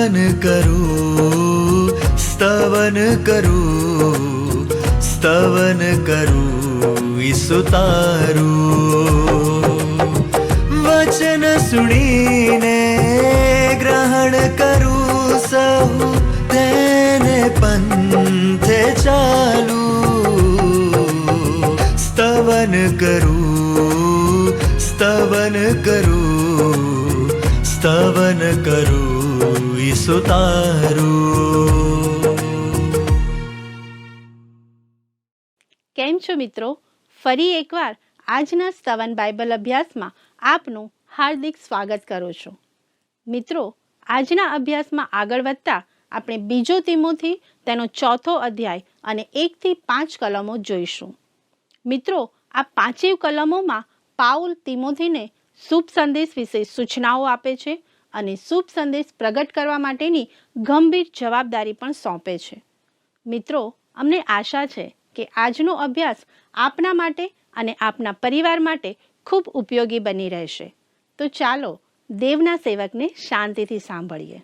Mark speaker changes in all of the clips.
Speaker 1: સ્તવન કરું, સ્તવન કરું, સ્તવન કરું ઈસુ તારું. વચન સુણીને ગ્રહણ કરું સહુ, તેને પંથે ચાલું. સ્તવન કરું, સ્તવન કરું, સ્તવન કરું ઈસુ તારું.
Speaker 2: કેમ છો મિત્રો? ફરી એકવાર આજના સ્તવન બાઇબલ અભ્યાસમાં આપનું હાર્દિક સ્વાગત કરું છું. મિત્રો, આજના અભ્યાસમાં આગળ વધતા આપણે બીજો તિમોથી તેનો 4થો અધ્યાય અને 1 થી 5 કલમો જોઈશું. મિત્રો, આ પાંચેય કલમોમાં પાઉલ તિમોથીને શુભ સંદેશ વિશે સૂચનાઓ આપે છે અને શુભ સંદેશ પ્રગટ કરવા માટેની ગંભીર જવાબદારી પણ સોંપે છે. મિત્રો, અમને આશા છે કે આજનો અભ્યાસ આપના માટે અને આપના પરિવાર માટે ખૂબ ઉપયોગી બની રહેશે. તો ચાલો દેવના સેવકને શાંતિથી સાંભળીએ.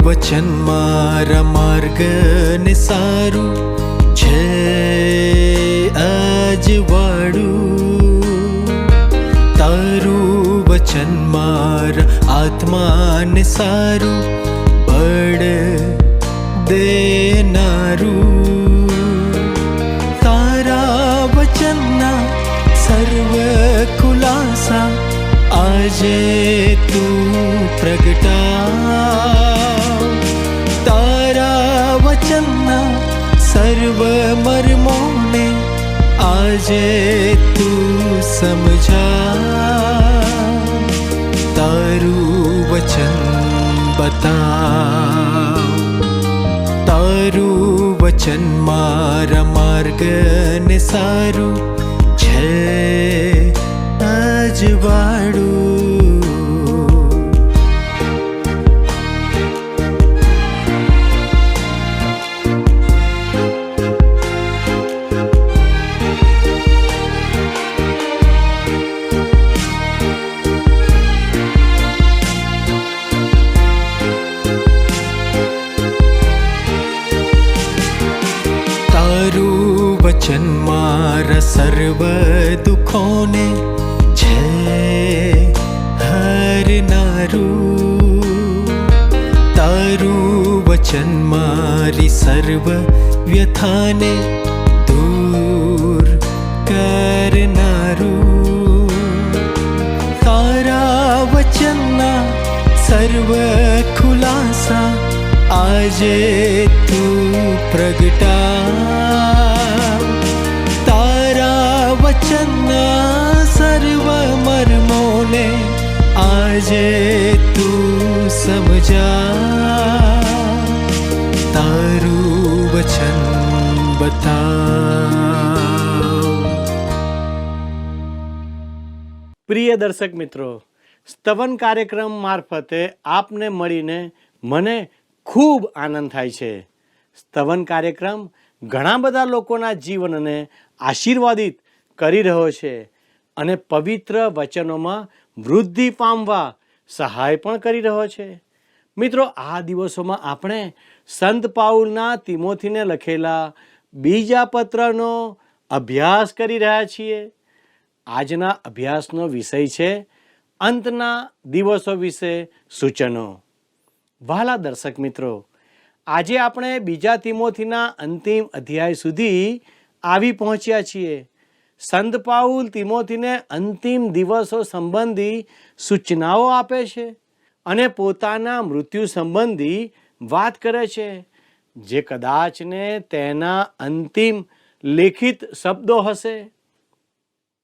Speaker 1: વચન મારા માર્ગને સારું છે અજવાળું. તારું વચન મારા આત્માને સારું બળ દેનારું. તારા વચનના સર્વ ખુલાસા આજે તું પ્રગટા. તારા વચનના સર્વ મર્મોને આજે તું સમજા. તારું વચન બતાવ. તારું વચન મારા માર્ગને સારું છે અજવાળું. વચન મારા સર્વ દુઃખોને છે હરનારું. તારું વચન મારી સર્વ વ્યથાને દૂર કરનારું. તારા વચનના સર્વ ખુલાસા આજે તું પ્રગટા. તારા વચનના સર્વ મર્મોને આજે તું સમજા. તારું વચન બતાવ.
Speaker 3: પ્રિય દર્શક મિત્રો, સ્તવન કાર્યક્રમ મારફતે આપને મળીને મને ખૂબ આનંદ થાય છે. સ્તવન કાર્યક્રમ ઘણા બધા લોકોના જીવનને આશીર્વાદિત કરી રહ્યો છે અને પવિત્ર વચનોમાં વૃદ્ધિ પામવા સહાય પણ કરી રહ્યો છે. મિત્રો, આ દિવસોમાં આપણે સંત પાઉલના તિમોથીને લખેલા બીજા પત્રનો અભ્યાસ કરી રહ્યા છીએ. આજના અભ્યાસનો વિષય છે અંતના દિવસો વિશે સૂચનો. વહાલા દર્શક મિત્રો, આજે આપણે બીજા તિમોથીના અંતિમ અધ્યાય સુધી આવી પહોંચ્યા છીએ. સંત પાઉલ તિમોથીને અંતિમ દિવસો સંબંધી સૂચનાઓ આપે છે અને પોતાના મૃત્યુ સંબંધી વાત કરે છે, જે કદાચને તેના અંતિમ લેખિત શબ્દો હશે.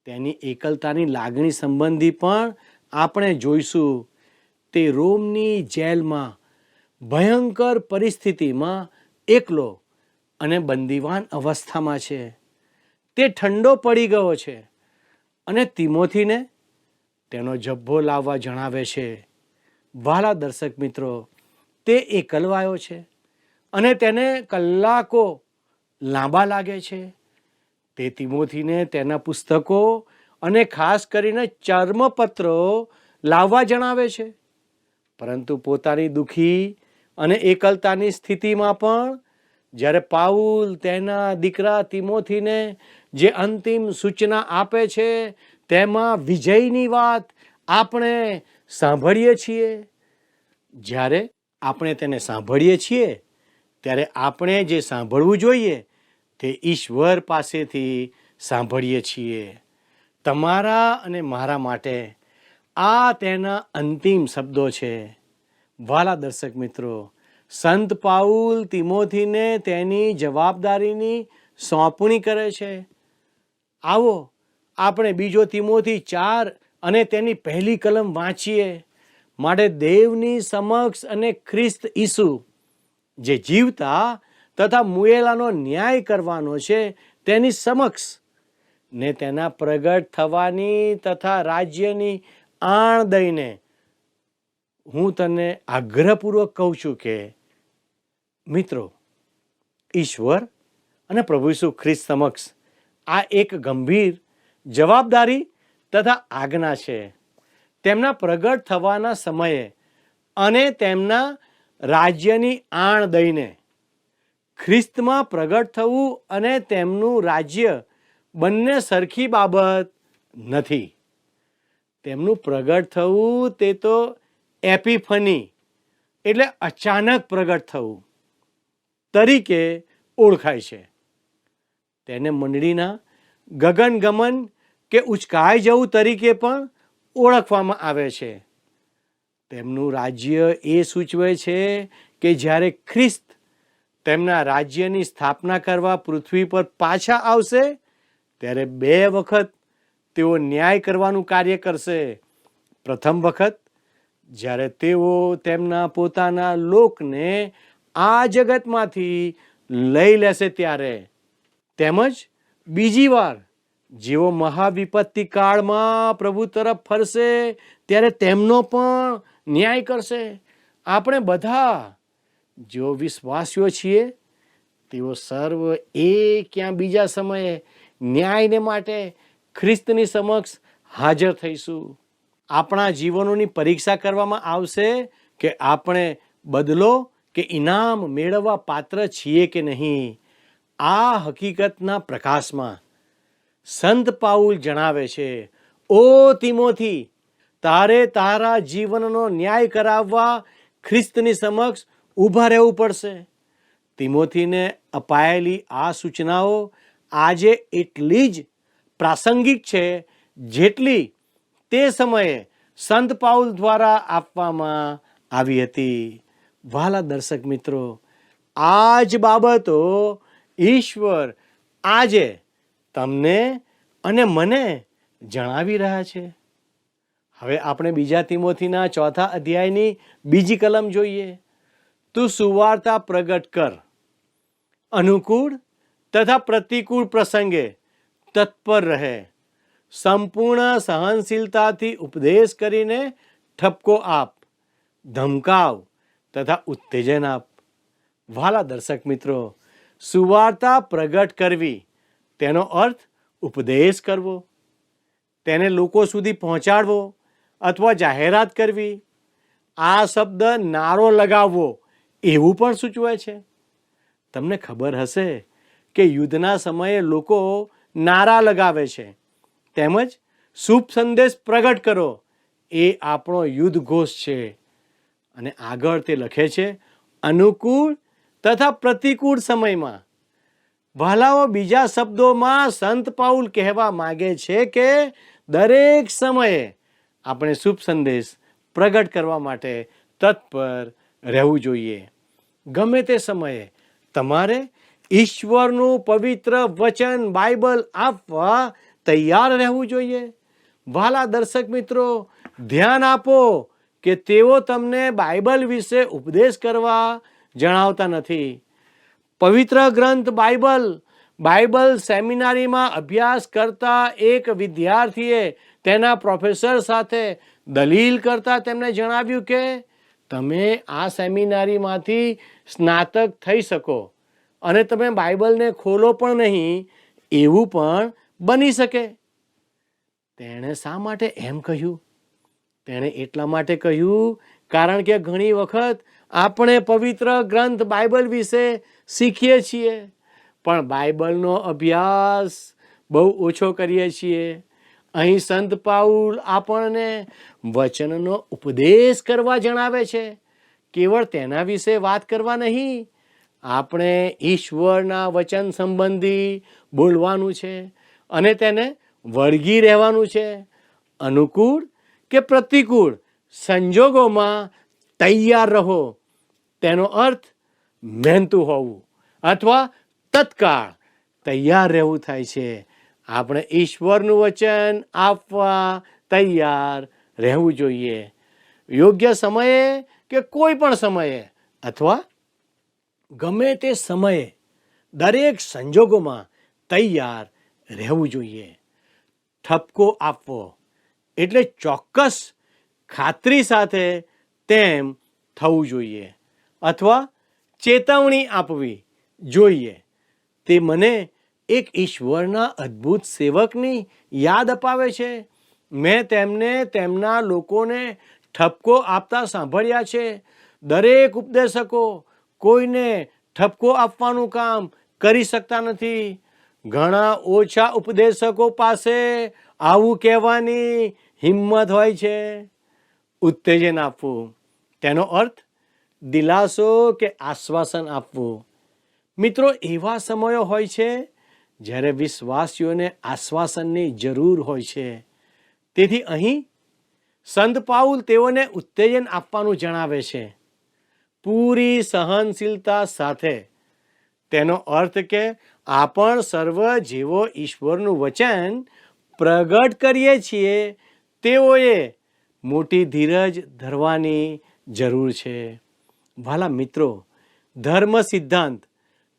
Speaker 3: તેની એકલતાની લાગણી સંબંધી પણ આપણે જોઈશું. તે રોમની જેલમાં ભયંકર પરિસ્થિતિમાં એકલો અને બંદીવાન અવસ્થામાં છે. તે ઠંડો પડી ગયો છે અને તિમોથીને તેનો જબ્બો લાવવા જણાવે છે. વહાલા દર્શક મિત્રો, તે એકલવાયો છે અને તેને કલાકો લાંબા લાગે છે. તે તિમોથીને તેના પુસ્તકો અને ખાસ કરીને ચર્મપત્રો લાવવા જણાવે છે. પરંતુ પોતાની દુઃખી અને એકલતાની સ્થિતિમાં પણ જ્યારે પાઉલ તેના દીકરા તિમોથીને જે અંતિમ સૂચના આપે છે તેમાં વિજયની વાત આપણે સાંભળીએ છીએ. જ્યારે આપણે તેને સાંભળીએ છીએ ત્યારે આપણે જે સાંભળવું જોઈએ તે ઈશ્વર પાસેથી સાંભળીએ છીએ. તમારા અને મારા માટે આ તેના અંતિમ શબ્દો છે. વહાલા દર્શક મિત્રો, સંત પાઉલ તિમોથીને તેની જવાબદારીની સોંપણી કરે છે. આવો આપણે બીજો તિમોથી 4 અને તેની પહેલી કલમ વાંચીએ. માટે દેવની સમક્ષ અને ખ્રિસ્ત ઈસુ જે જીવતા તથા મુયેલાનો ન્યાય કરવાનો છે તેની સમક્ષ ને તેના પ્રગટ થવાની તથા રાજ્યની આણ દઈને હું તને આગ્રહપૂર્વક કહું છું કે મિત્રો, ઈશ્વર અને પ્રભુ ઈસુ ખ્રિસ્ત સમક્ષ આ એક ગંભીર જવાબદારી તથા આજ્ઞા છે. તેમના પ્રગટ થવાના સમયે અને તેમના રાજ્યની આણ દઈને ખ્રિસ્તમાં પ્રગટ થવું અને તેમનું રાજ્ય બંને સરખી બાબત નથી. તેમનું પ્રગટ થવું તે તો એપિફની એટલે અચાનક પ્રગટ થવું તરીકે ઓળખાય છે. તેને મંડળીના ગગનગમન કે ઉચકાઈ જવું તરીકે પણ ઓળખવામાં આવે છે. તેમનું રાજ્ય એ સૂચવે છે કે જ્યારે ખ્રિસ્ત તેમના રાજ્યની સ્થાપના કરવા પૃથ્વી પર પાછા આવશે ત્યારે 2 વખત તેઓ ન્યાય કરવાનું કાર્ય કરશે. પ્રથમ વખત જ્યારે તેઓ તેમના પોતાના લોકને આ જગતમાંથી લઈ લેશે ત્યારે, તેમજ બીજી વાર જેઓ મહાવિપત્તિ કાળમાં પ્રભુ તરફ ફરશે ત્યારે તેમનો પણ ન્યાય કરશે. આપણે બધા જેઓ વિશ્વાસીઓ છીએ તેઓ સર્વ એક ક્યાં બીજા સમયે ન્યાયને માટે ખ્રિસ્તની સમક્ષ હાજર થઈશું. આપણા જીવનોની પરીક્ષા કરવામાં આવશે કે આપણે બદલો કે ઇનામ મેળવવા પાત્ર છીએ કે નહીં. આ હકીકતના પ્રકાશમાં સંત પાઉલ જણાવે છે, ઓ તિમોથી, તારે તારા જીવનનો ન્યાય કરાવવા ખ્રિસ્તની સમક્ષ ઊભા રહેવું પડશે. તિમોથીને અપાયેલી આ સૂચનાઓ આજે એટલી જ પ્રાસંગિક છે જેટલી તે સમયે સંત પાઉલ દ્વારા આપવામાં આવી હતી. વહાલા દર્શક મિત્રો, આ જ બાબતો ઈશ્વર આજે તમને અને મને જણાવી રહ્યા છે. હવે આપણે બીજા તિમોથીના 4થા અધ્યાયની બીજી કલમ જોઈએ. તું સુવાર્તા પ્રગટ કર, અનુકૂળ તથા પ્રતિકૂળ પ્રસંગે તત્પર રહે, સંપૂર્ણ સહનશીલતાથી ઉપદેશ કરીને ઠપકો આપ, ધમકાવ તથા ઉત્તેજન આપ. વહાલા દર્શક મિત્રો, સુવાર્તા પ્રગટ કરવી તેનો અર્થ ઉપદેશ કરવો, તેને લોકો સુધી પહોંચાડવો અથવા જાહેરાત કરવી. આ શબ્દ નારો લગાવવો એવું પણ સૂચવે છે. તમને ખબર હશે કે યુદ્ધના સમયે લોકો નારા લગાવે છે. તેમજ શુભ સંદેશ પ્રગટ કરો એ આપણો યુદ્ધ ઘોષ છે. અને આગળ તે લખે છે, અનુકૂળ તથા પ્રતિકૂળ સમયમાં. વહાલાઓ, બીજા શબ્દોમાં સંત પાઉલ કહેવા માંગે છે કે દરેક સમયે આપણે શુભ સંદેશ પ્રગટ કરવા માટે તત્પર રહેવું જોઈએ. ગમે તે સમયે તમારે ઈશ્વરનું પવિત્ર વચન બાઇબલ આપવા તૈયાર રહેવું જોઈએ. વહાલા દર્શક મિત્રો, ધ્યાન આપો કે તેઓ તમને બાઇબલ વિશે ઉપદેશ કરવા જણાવતા નથી. પવિત્ર ગ્રંથ બાઇબલ સેમિનારીમાં અભ્યાસ કરતા એક વિદ્યાર્થીએ તેના પ્રોફેસર સાથે દલીલ કરતા તેમને જણાવ્યું કે તમે આ સેમિનારીમાંથી સ્નાતક થઈ શકો અને તમે બાઇબલને ખોલો પણ નહીં, એવું પણ બની શકે. તેણે શા માટે એમ કહ્યું? તેણે એટલા માટે કહ્યું કારણ કે ઘણી વખત આપણે પવિત્ર ગ્રંથ બાઇબલ વિશે શીખીએ છીએ પણ બાઇબલનો અભ્યાસ બહુ ઓછો કરીએ છીએ. અહીં સંત પાઉલ આપણને વચનનો ઉપદેશ કરવા જણાવે છે, કેવળ તેના વિશે વાત કરવા નહીં. આપણે ઈશ્વરના વચન સંબંધી બોલવાનું છે અને તેને વળગી રહેવાનું છે. અનુકૂળ કે પ્રતિકૂળ સંજોગોમાં તૈયાર રહો. તેનો અર્થ મહેનતું હોવું અથવા તત્કાળ તૈયાર રહેવું થાય છે. આપણે ઈશ્વરનું વચન આપવા તૈયાર રહેવું જોઈએ. યોગ્ય સમયે કે કોઈ પણ સમયે અથવા ગમે તે સમયે દરેક સંજોગોમાં તૈયાર રહેવું જોઈએ. ઠપકો આપવો એટલે ચોક્કસ ખાતરી સાથે તેમ થવું જોઈએ અથવા ચેતવણી આપવી જોઈએ. તે મને એક ઈશ્વરના અદ્ભુત સેવકની યાદ અપાવે છે. મેં તેમને તેમના લોકોને ઠપકો આપતા સાંભળ્યા છે. દરેક ઉપદેશકો કોઈને ઠપકો આપવાનું કામ કરી શકતા નથી. ઘણા ઓછા ઉપદેશકો પાસે આવું કહેવાની હિંમત હોય છે. ઉત્તેજન આપવું તેનો અર્થ દિલાસો કે આશ્વાસન આપવું. મિત્રો, એવા સમયો હોય છે જ્યારે વિશ્વાસીઓને આશ્વાસનની જરૂર હોય છે. તેથી અહીં સંત પાઉલ તેઓને ઉત્તેજન આપવાનું જણાવે છે, પૂરી સહનશીલતા સાથે. તેનો અર્થ કે આપણ સર્વ જેવો ઈશ્વરનું વચન પ્રગટ કરીએ છીએ તેઓએ મોટી ધીરજ ધરવાની જરૂર છે. વાલા મિત્રો, ધર્મ સિદ્ધાંત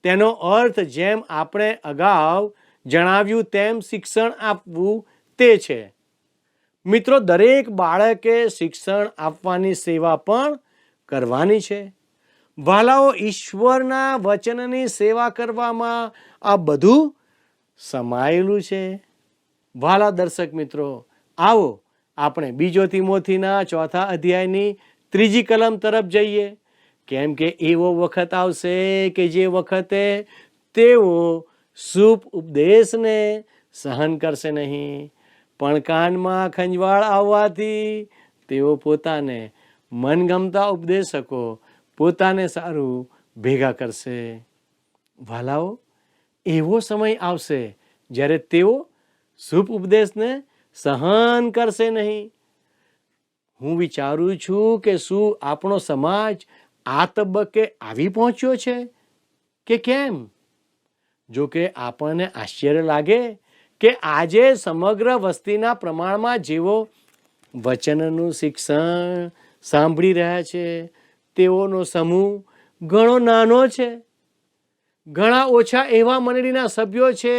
Speaker 3: તેનો અર્થ જેમ આપણે અગાઉ જણાવ્યું તેમ શિક્ષણ આપવું તે છે. મિત્રો, દરેક બાળકે શિક્ષણ આપવાની સેવા પણ કરવાની છે. વાલાઓ, ઈશ્વરના વચનની સેવા કરવામાં આ બધું સમાયેલું છે. વાલા દર્શક મિત્રો, આવો આપણે બીજો તિમોથીના 4 અધ્યાયની 3જી કલમ તરફ જઈએ. કેમ કે એવો વખત આવશે કે જે વખતે તેઓ શુભ ઉપદેશને સહન કરશે નહીં, પણ કાનમાં ખંજવાળ આવવાથી તેઓ પોતાને મનગમતા ઉપદેશકો પોતાને સારું ભેગા કરશે. વાલાઓ, એવો સમય આવશે જ્યારે તેઓ શુભ ઉપદેશને સહન કરશે નહીં. હું વિચારું છું કે શું આપણો સમાજ આ તબક્કે આવી પહોંચ્યો છે કે કેમ? જો કે આપણને આશ્ચર્ય લાગે કે આજે સમગ્ર વસ્તીના પ્રમાણમાં જેઓ વચનનું શિક્ષણ સાંભળી રહ્યા છે તેઓનો સમૂહ ઘણો નાનો છે. ઘણા ઓછા એવા મંડળીના સભ્યો છે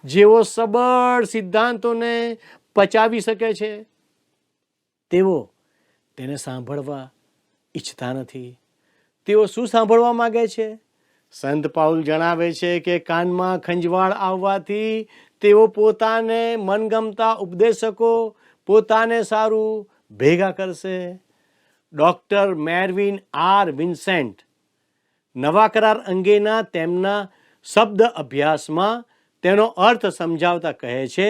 Speaker 3: જેઓ સબળ સિદ્ધાંતોને પચાવી શકે છે. તેઓ તેને સાંભળવા ઈચ્છતા નથી. તેઓ શું સાંભળવા માંગે છે? સંત પાઉલ જણાવે છે કે કાનમાં ખંજવાળ આવવાથી તેઓ પોતાને મનગમતા ઉપદેશકો પોતાને સારું ભેગા કરશે. ડૉક્ટર મેરવિન આર વિન્સેન્ટ નવા કરાર અંગેના તેમના શબ્દ અભ્યાસમાં તેનો અર્થ સમજાવતા કહે છે,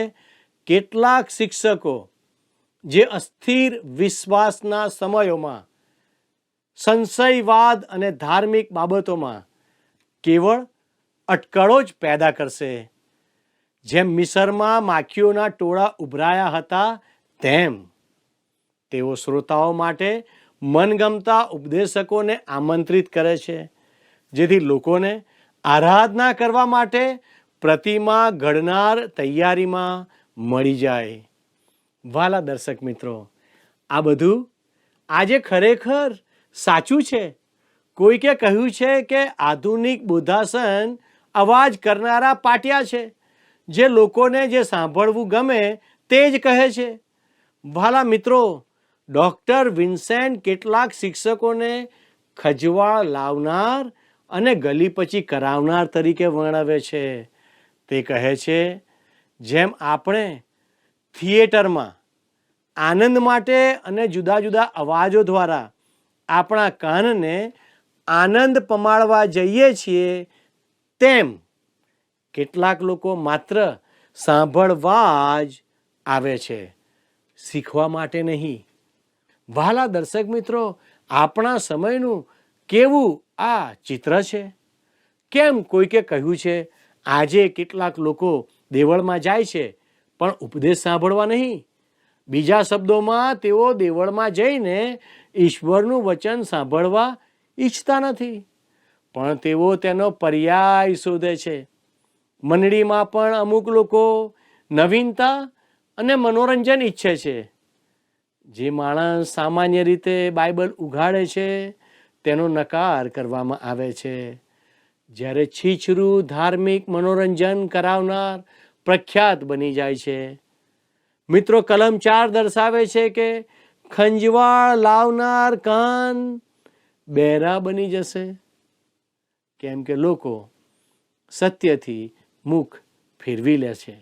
Speaker 3: કેટલાક શિક્ષકો જે અસ્થિર વિશ્વાસના સમયોમાં સંશયવાદ અને ધાર્મિક બાબતોમાં કેવળ અટકળો જ પેદા કરશે. જેમ મિસરમાં માખીઓના ટોળા ઉભરાયા હતા તેમ તેઓ શ્રોતાઓ માટે મનગમતા ઉપદેશકોને આમંત્રિત કરે છે, જેથી લોકોને આરાધના કરવા માટે પ્રતિમા ઘડનાર તૈયારીમાં મળી જાય. વાલા દર્શક મિત્રો, આ બધું આજે ખરેખર સાચું છે? કોઈકે કહ્યું છે કે આધુનિક બોધાસન અવાજ કરનારા પાટિયા છે, જે લોકોને જે સાંભળવું ગમે તે જ કહે છે. ભાલા મિત્રો, ડૉક્ટર વિન્સેન્ટ કેટલાક શિક્ષકોને ખજવાળ લાવનાર અને ગલીપચી કરાવનાર તરીકે વર્ણવે છે. તે કહે છે, જેમ આપણે થિયેટરમાં આનંદ માટે અને જુદા જુદા અવાજો દ્વારા આપણા કાનને આનંદ પમાડવા જઈએ છીએ, તેમ કેટલાક લોકો માત્ર સાંભળવા જ આવે છે, શીખવા માટે નહીં. વહાલા દર્શક મિત્રો, આપણા સમયનું કેવું આ ચિત્ર છે! કેમ કોઈકે કહ્યું છે, આજે કેટલાક લોકો દેવળમાં જાય છે પણ ઉપદેશ સાંભળવા નહીં. બીજા શબ્દોમાં, તેઓ દેવળમાં જઈને ઈશ્વરનું વચન સાંભળવા ઈચ્છતા નથી, પણ તેઓ તેનો પર્યાય શોધે છે. મંડળીમાં પણ અમુક લોકો નવીનતા અને મનોરંજન ઈચ્છે છે. જે માણસ સામાન્ય રીતે બાઇબલ ઉઘાડે છે તેનો નકાર કરવામાં આવે છે, જ્યારે છીછરું ધાર્મિક મનોરંજન કરાવનાર પ્રખ્યાત બની જાય છે. મિત્રો, કલમ 4 દર્શાવે છે કે ખંજવાળ લાવનાર કાન બહેરા બની જશે, કેમ કે લોકો સત્યથી મુખ ફેરવી લે છે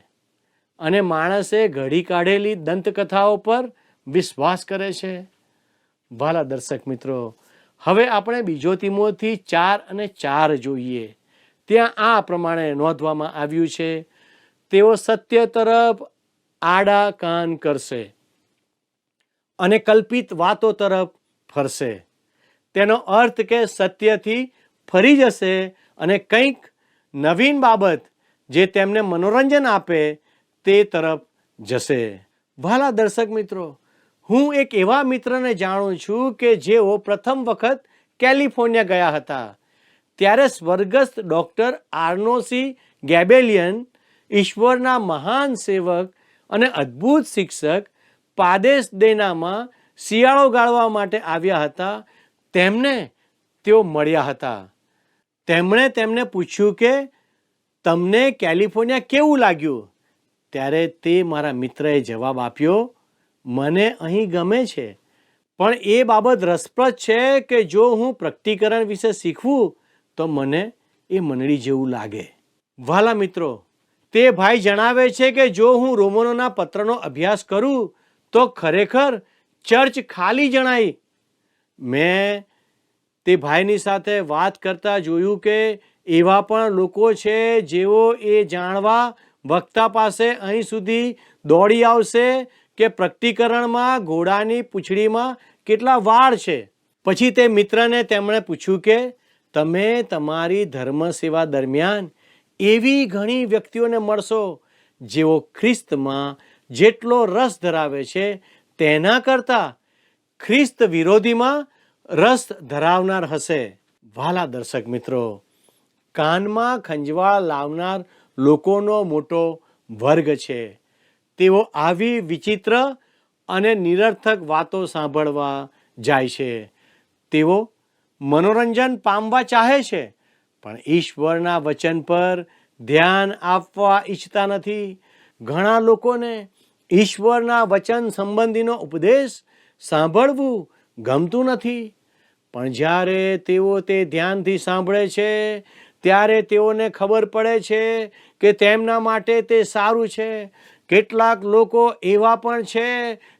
Speaker 3: અને માણસે ઘડી કાઢેલી દંતકથાઓ પર વિશ્વાસ કરે છે. વાલા દર્શક મિત્રો, હવે આપણે બીજો તિમોથી 4:4 જોઈએ. ત્યાં આ પ્રમાણે નોંધવામાં આવ્યું છે, તેઓ સત્ય તરફ આડા કાન કરશે અને કલ્પિત વાતો તરફ ફરશે. તેનો અર્થ કે સત્યથી ફરી જશે અને કંઈક નવીન બાબત જે તેમને મનોરંજન આપે તે તરફ જશે. વહાલા દર્શક મિત્રો, હું એક એવા મિત્રને જાણું છું કે જેઓ પ્રથમ વખત કેલિફોર્નિયા ગયા હતા. ત્યારે સ્વર્ગસ્થ ડૉક્ટર આર્નોસી ગેબેલિયન, ઈશ્વરના મહાન સેવક અને અદ્ભુત શિક્ષક, પાદેસદેનામાં શિયાળો ગાળવા માટે આવ્યા હતા. તેમને તેઓ મળ્યા હતા. તેમણે તેમને પૂછ્યું કે તમને કેલિફોર્નિયા કેવું લાગ્યું? ત્યારે તે મારા મિત્રએ જવાબ આપ્યો, મને અહીં ગમે છે, પણ એ બાબત રસપ્રદ છે કે જો હું પ્રકટીકરણ વિશે શીખવું તો મને એ મંડળી જેવું લાગે. વહાલા મિત્રો, તે ભાઈ જણાવે છે કે જો હું રોમનોના પત્રનો અભ્યાસ કરું તો ખરેખર ચર્ચ ખાલી જણાય. મેં તે ભાઈની સાથે વાત કરતા જોયું કે એવા પણ લોકો છે જેઓ એ જાણવા વક્તા પાસે અહીં સુધી દોડી આવશે કે પ્રકટીકરણમાં ઘોડાની પૂંછડીમાં કેટલા વાળ છે. પછી તે મિત્રને તેમણે પૂછ્યું કે તમે તમારી ધર્મ સેવા દરમિયાન એવી ઘણી વ્યક્તિઓને મળશો જેઓ ખ્રિસ્તમાં જેટલો રસ ધરાવે છે તેના કરતાં ખ્રિસ્ત વિરોધીમાં રસ ધરાવનાર હશે. વહાલા દર્શક મિત્રો, કાનમાં ખંજવાળ લાવનાર લોકોનો મોટો વર્ગ છે. તેઓ આવી વિચિત્ર અને નિરર્થક વાતો સાંભળવા જાય છે. તેઓ મનોરંજન પામવા ચાહે છે, પણ ઈશ્વરના વચન પર ધ્યાન આપવા ઈચ્છતા નથી. ઘણા લોકોને ઈશ્વરના વચન સંબંધીનો ઉપદેશ સાંભળવું ગમતું નથી, પણ જ્યારે તેઓ તે ધ્યાનથી સાંભળે છે ત્યારે તેઓને ખબર પડે છે કે તેમના માટે તે સારું છે. કેટલાક લોકો એવા પણ છે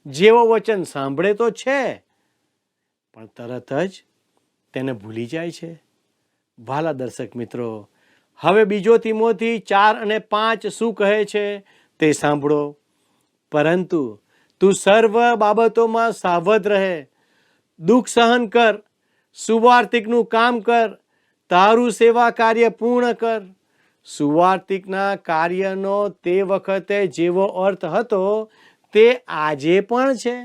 Speaker 3: જેઓ વચન સાંભળે તો છે પણ તરત જ તેને ભૂલી જાય છે. વહાલા દર્શક મિત્રો, હવે બીજો તિમોથી 4:5 શું કહે છે તે સાંભળો. પરંતુ તું સર્વ બાબતોમાં સાવધ રહે, દુઃખ સહન કર, સુવાર્તિકનું કામ કર, તારું સેવા કાર્ય પૂર્ણ કર. સુવાર્તિકના કાર્યનો તે વખતે જેવો અર્થ હતો તે આજે પણ છે.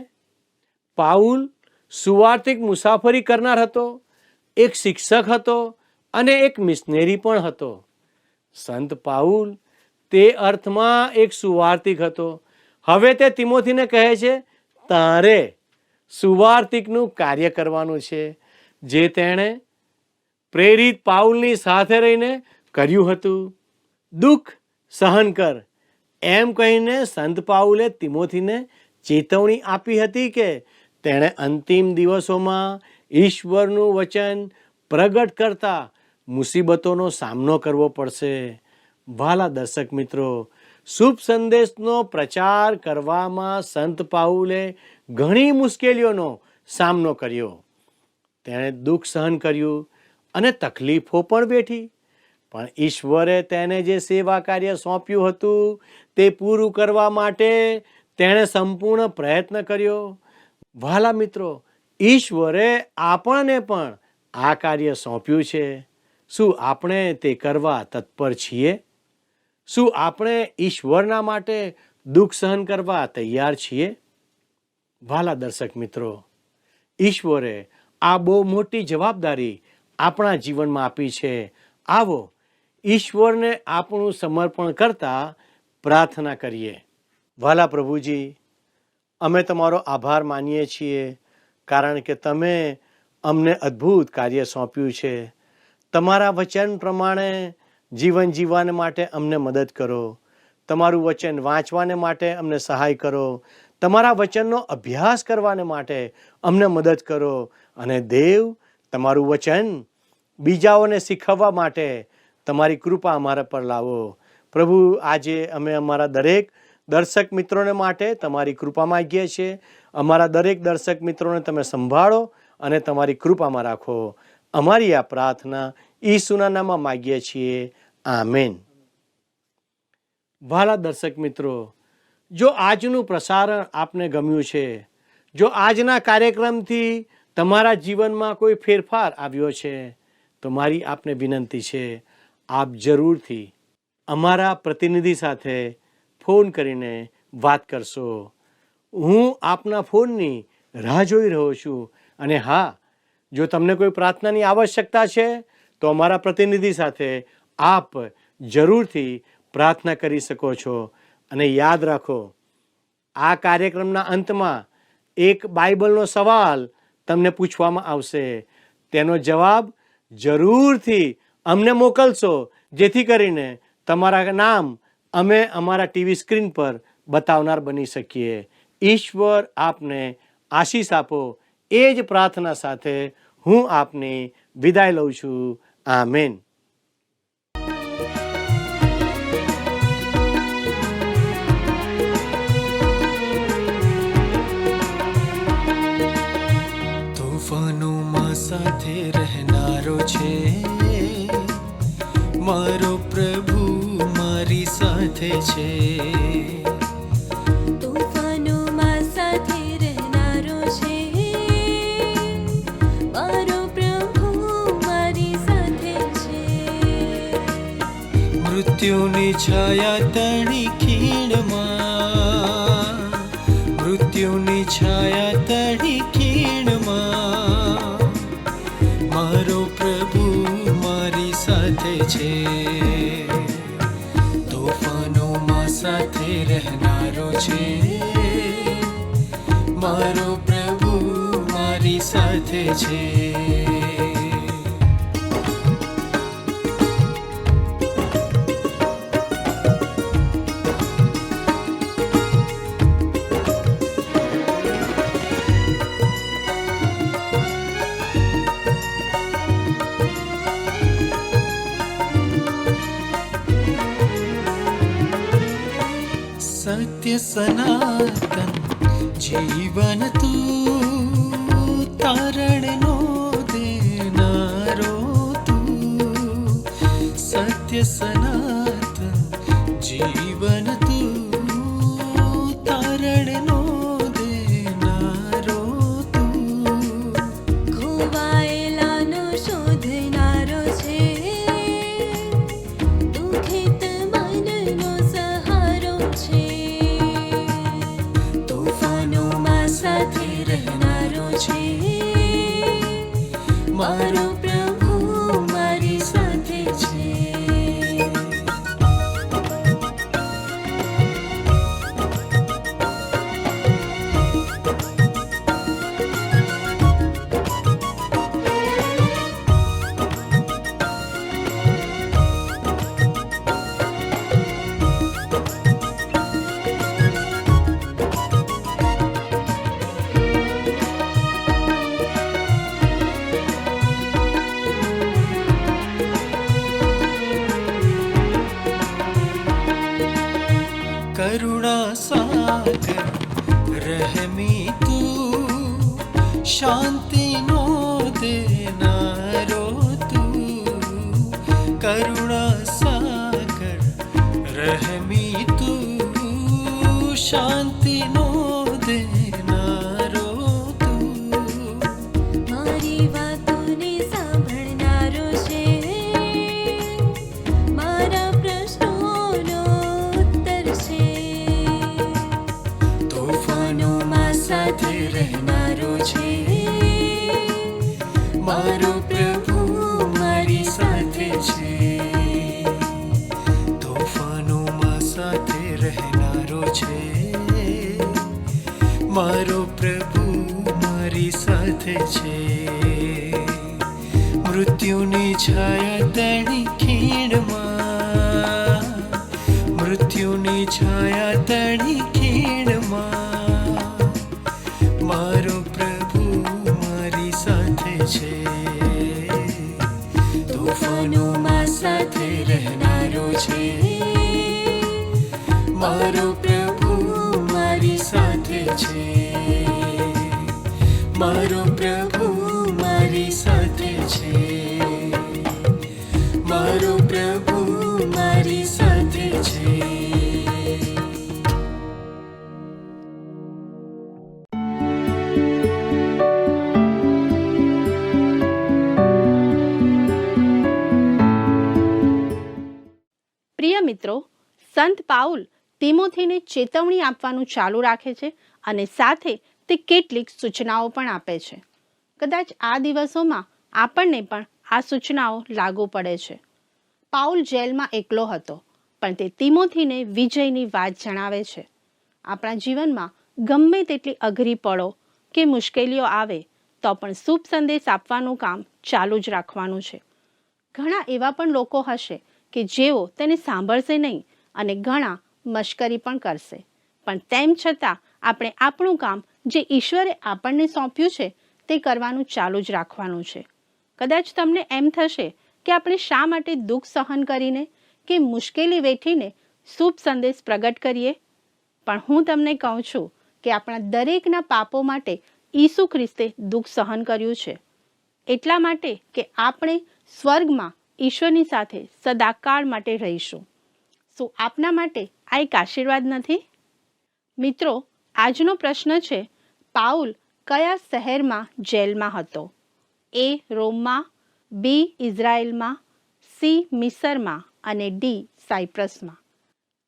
Speaker 3: પાઉલ સુવાર્તિક મુસાફરી કરનાર હતો, એક શિક્ષક હતો અને એક મિશનરી પણ હતો. સંત પાઉલ તે અર્થમાં એક સુવાર્તિક હતો. હવે તે તિમોથીને કહે છે, તારે સુવાર્તિકનું કાર્ય કરવાનું છે, જે તેણે પ્રેરિત પાઉલની સાથે રહીને કર્યું હતું. દુઃખ સહન કર એમ કહીને સંત પાઉલે તિમોથીને ચેતવણી આપી હતી કે તેણે અંતિમ દિવસોમાં ઈશ્વરનું વચન પ્રગટ કરતા મુસીબતોનો સામનો કરવો પડશે. વાલા દર્શક મિત્રો, શુભ સંદેશનો પ્રચાર કરવામાં સંત પાઉલે ઘણી મુશ્કેલીઓનો સામનો કર્યો. તેણે દુઃખ સહન કર્યું અને તકલીફો પણ વેઠી, પણ ઈશ્વરે તેને જે સેવા કાર્ય સોંપ્યું હતું તે પૂરું કરવા માટે તેણે સંપૂર્ણ પ્રયત્ન કર્યો. વાલા મિત્રો, ઈશ્વરે આપણને પણ આ કાર્ય સોંપ્યું છે. શું આપણે તે કરવા તત્પર છીએ? શું આપણે ઈશ્વરના માટે દુઃખ સહન કરવા તૈયાર છીએ? વાલા દર્શક મિત્રો, ઈશ્વરે આ બહુ મોટી જવાબદારી આપણા જીવનમાં આપી છે. આવો ઈશ્વરને આપણું સમર્પણ કરતા પ્રાર્થના કરીએ. વાલા પ્રભુજી, અમે તમારો આભાર માનીએ છીએ, કારણ કે તમે અમને અદ્ભુત કાર્ય સોંપ્યું છે. તમારા વચન પ્રમાણે જીવન જીવવાને માટે અમને મદદ કરો. તમારું વચન વાંચવાને માટે અમને સહાય કરો. તમારા વચનનો અભ્યાસ કરવાને માટે અમને મદદ કરો. અને દેવ, તમારું વચન બીજાઓને શીખવવા માટે તમારી કૃપા અમારા પર લાવો. પ્રભુ, આજે અમે અમારા દરેક દર્શક મિત્રોને માટે તમારી કૃપા માગીએ છીએ. અમારા દરેક દર્શક મિત્રોને તમે સંભાળો અને તમારી કૃપામાં રાખો. અમારી આ પ્રાર્થના ઈસુના નામમાં માગીએ છીએ. આમેન. વાલા દર્શક મિત્રો, જો આજનું પ્રસારણ આપને ગમ્યું છે, જો આજના કાર્યક્રમથી તમારા જીવનમાં કોઈ ફેરફાર આવ્યો છે, તો મારી આપને વિનંતી છે, આપ જરૂરથી અમારા પ્રતિનિધિ સાથે ફોન કરીને વાત કરશો. હું આપના ફોનની રાહ જોઈ રહ્યો છું. અને હા, જો તમને કોઈ પ્રાર્થનાની આવશ્યકતા છે તો અમારા પ્રતિનિધિ સાથે આપ જરૂરથી પ્રાર્થના કરી શકો છો. અને યાદ રાખો, આ કાર્યક્રમના અંતમાં એક બાઇબલનો સવાલ તમને પૂછવામાં આવશે. તેનો જવાબ જરૂરથી અમને મોકલશો, જેથી કરીને તમારા નામ અમે અમારા ટીવી સ્ક્રીન પર બતાવનાર બની શકીએ. ઈશ્વર આપને આશીષ આપો. એ જ પ્રાર્થના સાથે હું આપની વિદાય લઉં છું. આમેન.
Speaker 1: તોફાનોમાં સાથે રહેનારો છે મારો પ્રભુ, મારી સાથે છે.
Speaker 4: તોફાનોમાં સાથે રહેનારો છે મારો પ્રભુ, મારી સાથે છે.
Speaker 1: મૃત્યુની છાયા તણી ખીણમાં, મૃત્યુની છાયા તણી ખીણમાં મારો પ્રભુ મારી સાથે છે. તોફાનોમાં સાથે રહેનારો છે મારો પ્રભુ, મારી સાથે છે. સત્ય સનાતન જીવન તું, તારણનો દેનારો તું. સત્ય સનાતન જીવન તું, તારણનો દેનારો તું.
Speaker 4: ખોવાયેલાનો શોધનારો છે, દુઃખિત મનનો સહારો છે. તોફાનોમાં સાથે રહેનારો છે મારો પ્રભુ, મારી સાથે છે.
Speaker 1: सागर रहमी तू शांति नो देनारो तू करुणा सागर रहमी तू शांति नो देनारो तू
Speaker 4: મારી વાતોને સાંભળનારો છે, મારા પ્રશ્નોનો ઉત્તર છે.
Speaker 1: તોફાનોમાં સાથે રહેનારો છે, મારો પ્રભુ મારી સાથે છે. તોફાનોમાં સાથે રહેનારો છે, મારો પ્રભુ મારી સાથે છે. મૃત્યુની છાયા તેની ખીણમાં, મૃત્યુની છાયા તેની ખીણમાં, મારો પ્રભુ મારી સાથે છે. તોફાનોમાં સાથે રહેનારો છે, મારો પ્રભુ મારી સાથે છે. મારો પ્રભુ મારી સાથે છે, મારો પ્રભુ મારી સાથે છે.
Speaker 2: પ્રિય મિત્રો, સંત પાઉલ તિમોથીને ચેતવણી આપવાનું ચાલુ રાખે છે અને સાથે તે કેટલીક સૂચનાઓ પણ આપે છે. કદાચ આ દિવસોમાં આપણને પણ આ સૂચનાઓ લાગુ પડે છે. પાઉલ જેલમાં એકલો હતો, પણ તે તિમોથીને વિજયની વાત જણાવે છે. આપણા જીવનમાં ગમે તેટલી અઘરી પળો કે મુશ્કેલીઓ આવે તો પણ શુભ સંદેશ આપવાનું કામ ચાલુ જ રાખવાનું છે. ઘણા એવા પણ લોકો હશે કે જેઓ તેને સાંભળશે નહીં અને ઘણા મશ્કરી પણ કરશે, પણ તેમ છતાં આપણે આપણું કામ જે ઈશ્વરે આપણને સોંપ્યું છે તે કરવાનું ચાલુ જ રાખવાનું છે. કદાચ તમને એમ થશે કે આપણે શા માટે દુઃખ સહન કરીને કે મુશ્કેલી વેઠીને શુભ સંદેશ પ્રગટ કરીએ, પણ હું તમને કહું છું કે આપણા દરેકના પાપો માટે ઈસુ ખ્રિસ્તે દુઃખ સહન કર્યું છે, એટલા માટે કે આપણે સ્વર્ગમાં ઈશ્વરની સાથે સદાકાળ માટે રહીશું. શું આપના માટે આ એક આશીર્વાદ નથી? મિત્રો, આજનો પ્રશ્ન છે, પાઉલ કયા શહેરમાં જેલમાં હતો? એ રોમમાં, બી ઇઝરાયલમાં, સી મિસરમાં અને ડી સાયપ્રસમાં.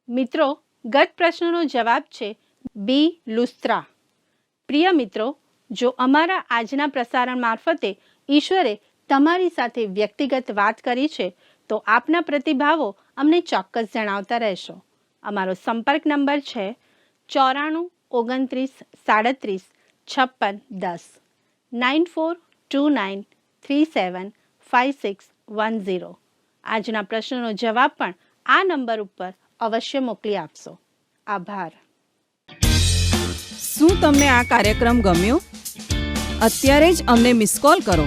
Speaker 2: મિત્રો, ગત પ્રશ્નનો જવાબ છે બી લુસ્ત્રા. પ્રિય મિત્રો, જો અમારા આજના પ્રસારણ મારફતે ઈશ્વરે તમારી સાથે વ્યક્તિગત વાત કરી છે તો આપના પ્રતિભાવો અમને ચોક્કસ જણાવતા રહેશો. અમારો સંપર્ક નંબર છે 94 29 37 56 10 9429375610. આજના પ્રશ્નનો જવાબ પણ આ નંબર ઉપર અવશ્ય મોકલી આપશો. આભાર.
Speaker 5: શું તમને આ કાર્યક્રમ ગમ્યો? અત્યારે જ અમને મિસ કોલ કરો.